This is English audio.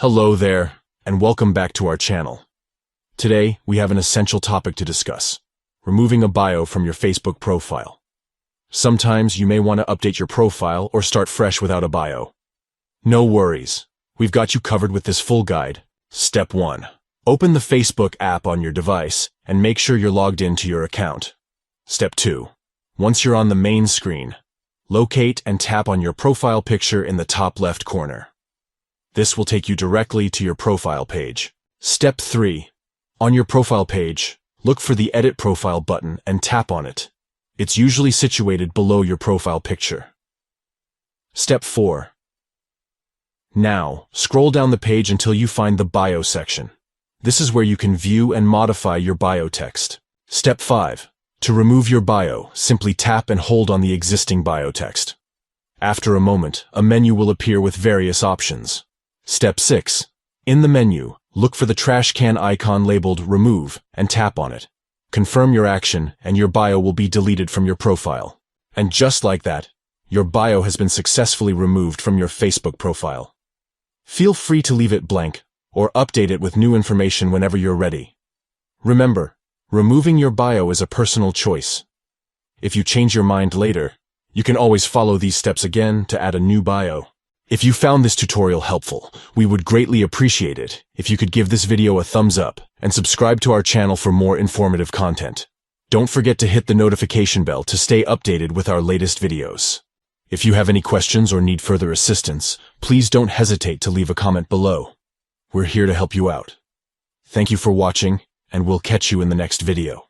Hello there, and welcome back to our channel. Today, we have an essential topic to discuss: removing a bio from your Facebook profile. Sometimes you may want to update your profile or start fresh without a bio. No worries, we've got you covered with this full guide. Step 1. Open the Facebook app on your device and make sure you're logged into your account. Step 2. Once you're on the main screen, locate and tap on your profile picture in the top left corner. This will take you directly to your profile page. Step 3. On your profile page, look for the Edit Profile button and tap on it. It's usually situated below your profile picture. Step 4. Now, scroll down the page until you find the Bio section. This is where you can view and modify your bio text. Step 5. To remove your bio, simply tap and hold on the existing bio text. After a moment, a menu will appear with various options. Step 6. In the menu, look for the trash can icon labeled Remove and tap on it. Confirm your action and your bio will be deleted from your profile. And just like that, your bio has been successfully removed from your Facebook profile. Feel free to leave it blank or update it with new information whenever you're ready. Remember, removing your bio is a personal choice. If you change your mind later, you can always follow these steps again to add a new bio. If you found this tutorial helpful, we would greatly appreciate it if you could give this video a thumbs up and subscribe to our channel for more informative content. Don't forget to hit the notification bell to stay updated with our latest videos. If you have any questions or need further assistance, please don't hesitate to leave a comment below. We're here to help you out. Thank you for watching, and we'll catch you in the next video.